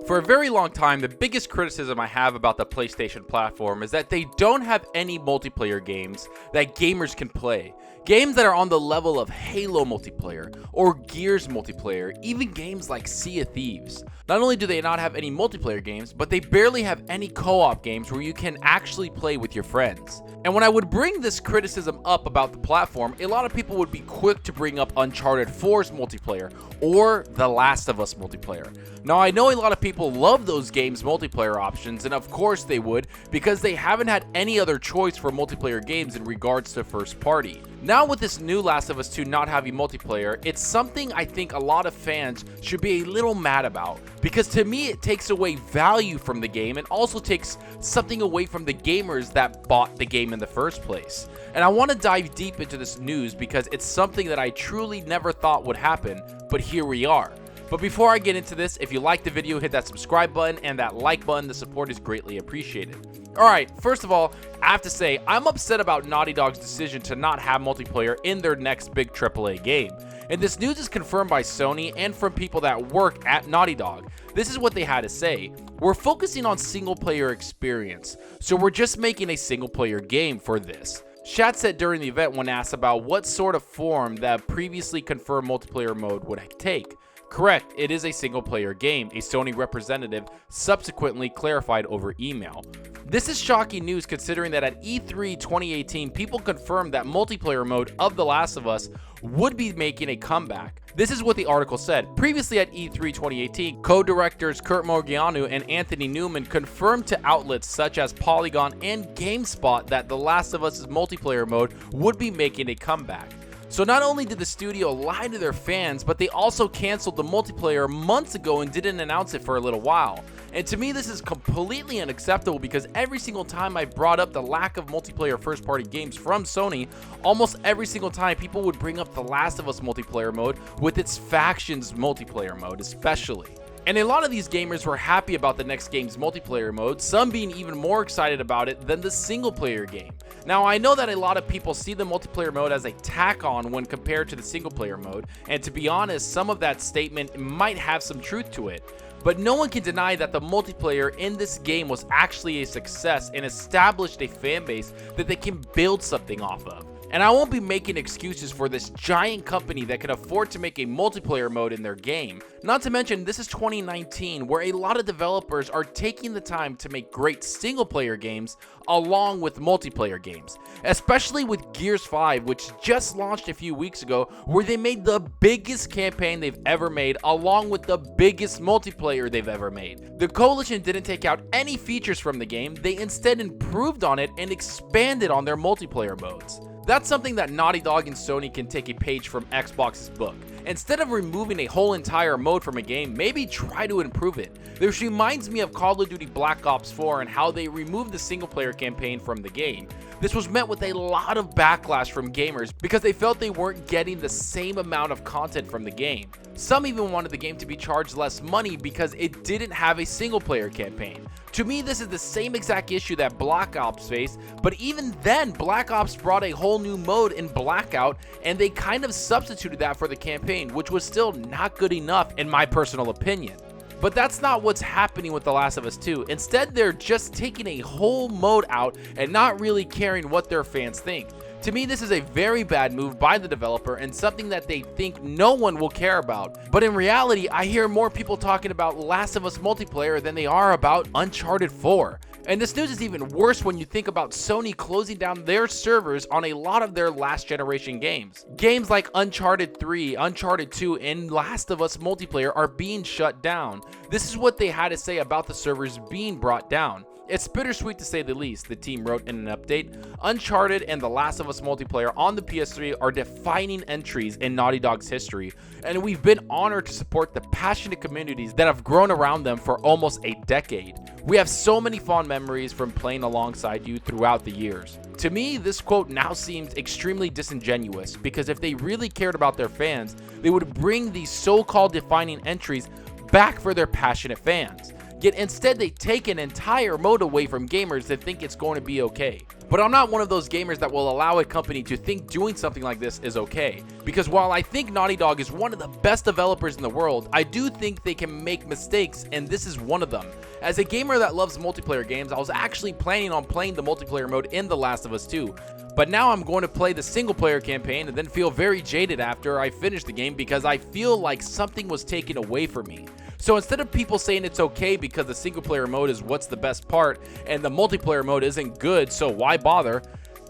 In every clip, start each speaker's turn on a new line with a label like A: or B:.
A: For a very long time, the biggest criticism I have about the PlayStation platform is that they don't have any multiplayer games that gamers can play. Games that are on the level of Halo multiplayer or Gears multiplayer, even games like Sea of Thieves. Not only do they not have any multiplayer games, but they barely have any co-op games where you can actually play with your friends. And when I would bring this criticism up about the platform, a lot of people would be quick to bring up Uncharted 4's multiplayer or The Last of Us multiplayer. Now I know a lot of people love those games' multiplayer options, and of course they would, because they haven't had any other choice for multiplayer games in regards to first party. Now with this new Last of Us 2 not having multiplayer, it's something I think a lot of fans should be a little mad about, because to me it takes away value from the game and also takes something away from the gamers that bought the game in the first place. And I want to dive deep into this news because it's something that I truly never thought would happen, but here we are. But before I get into this, if you liked the video, hit that subscribe button and that like button. The support is greatly appreciated. Alright, first of all, I have to say, I'm upset about Naughty Dog's decision to not have multiplayer in their next big AAA game. And this news is confirmed by Sony and from people that work at Naughty Dog. This is what they had to say. We're focusing on single player experience, so we're just making a single player game for this. Shat said during the event when asked about what sort of form that previously confirmed multiplayer mode would take. Correct, it is a single player game, a Sony representative subsequently clarified over email. This is shocking news considering that at E3 2018, people confirmed that multiplayer mode of The Last of Us would be making a comeback. This is what the article said. Previously at E3 2018, co-directors Kurt Morgianu and Anthony Newman confirmed to outlets such as Polygon and GameSpot that The Last of Us' multiplayer mode would be making a comeback. So not only did the studio lie to their fans, but they also canceled the multiplayer months ago and didn't announce it for a little while. And to me, this is completely unacceptable because every single time I brought up the lack of multiplayer first-party games from Sony, almost every single time people would bring up The Last of Us multiplayer mode with its factions multiplayer mode especially. And a lot of these gamers were happy about the next game's multiplayer mode, some being even more excited about it than the single player game. Now I know that a lot of people see the multiplayer mode as a tack-on when compared to the single player mode, and to be honest, some of that statement might have some truth to it. But no one can deny that the multiplayer in this game was actually a success and established a fanbase that they can build something off of. And I won't be making excuses for this giant company that can afford to make a multiplayer mode in their game. Not to mention, this is 2019, where a lot of developers are taking the time to make great single player games along with multiplayer games. Especially with Gears 5, which just launched a few weeks ago, where they made the biggest campaign they've ever made along with the biggest multiplayer they've ever made. The Coalition didn't take out any features from the game, they instead improved on it and expanded on their multiplayer modes. That's something that Naughty Dog and Sony can take a page from Xbox's book. Instead of removing a whole entire mode from a game, maybe try to improve it. This reminds me of Call of Duty Black Ops 4 and how they removed the single player campaign from the game. This was met with a lot of backlash from gamers because they felt they weren't getting the same amount of content from the game. Some even wanted the game to be charged less money because it didn't have a single player campaign. To me, this is the same exact issue that Black Ops faced, but even then, Black Ops brought a whole new mode in Blackout, and they kind of substituted that for the campaign, which was still not good enough in my personal opinion. But that's not what's happening with The Last of Us 2. Instead, they're just taking a whole mode out and not really caring what their fans think. To me, this is a very bad move by the developer and something that they think no one will care about. But in reality, I hear more people talking about Last of Us multiplayer than they are about Uncharted 4. And this news is even worse when you think about Sony closing down their servers on a lot of their last generation games. Games like Uncharted 3, Uncharted 2, and Last of Us multiplayer are being shut down. This is what they had to say about the servers being brought down. It's bittersweet to say the least, the team wrote in an update. Uncharted and The Last of Us multiplayer on the PS3 are defining entries in Naughty Dog's history, and we've been honored to support the passionate communities that have grown around them for almost a decade. We have so many fond memories from playing alongside you throughout the years. To me, this quote now seems extremely disingenuous because if they really cared about their fans, they would bring these so-called defining entries back for their passionate fans. Yet instead they take an entire mode away from gamers that think it's going to be okay. But I'm not one of those gamers that will allow a company to think doing something like this is okay. Because while I think Naughty Dog is one of the best developers in the world, I do think they can make mistakes, and this is one of them. As a gamer that loves multiplayer games, I was actually planning on playing the multiplayer mode in The Last of Us 2. But now I'm going to play the single player campaign and then feel very jaded after I finish the game because I feel like something was taken away from me. So instead of people saying it's okay because the single player mode is what's the best part and the multiplayer mode isn't good, so why bother?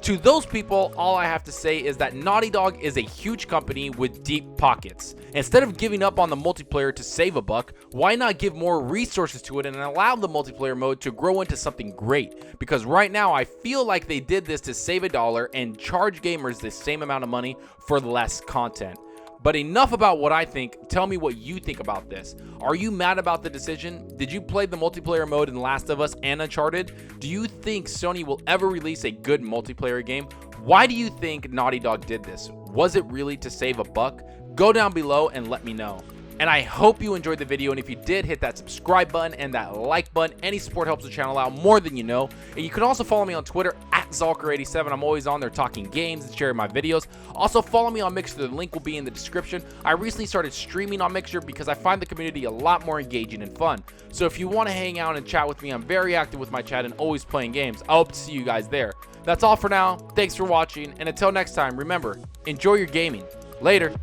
A: To those people, all I have to say is that Naughty Dog is a huge company with deep pockets. Instead of giving up on the multiplayer to save a buck, why not give more resources to it and allow the multiplayer mode to grow into something great? Because right now, I feel like they did this to save a dollar and charge gamers the same amount of money for less content. But enough about what I think. Tell me what you think about this. Are you mad about the decision? Did you play the multiplayer mode in Last of Us and Uncharted? Do you think Sony will ever release a good multiplayer game? Why do you think Naughty Dog did this? Was it really to save a buck? Go down below and let me know. And I hope you enjoyed the video, and if you did, hit that subscribe button and that like button. Any support helps the channel out more than you know. And you can also follow me on Twitter at Zalker87. I'm always on there talking games and sharing my videos. Also follow me on Mixer. The link will be in the description. I recently started streaming on Mixer because I find the community a lot more engaging and fun. So if you want to hang out and chat with me, I'm very active with my chat and always playing games. I hope to see you guys there. That's all for now. Thanks for watching, and until next time, remember, enjoy your gaming. Later.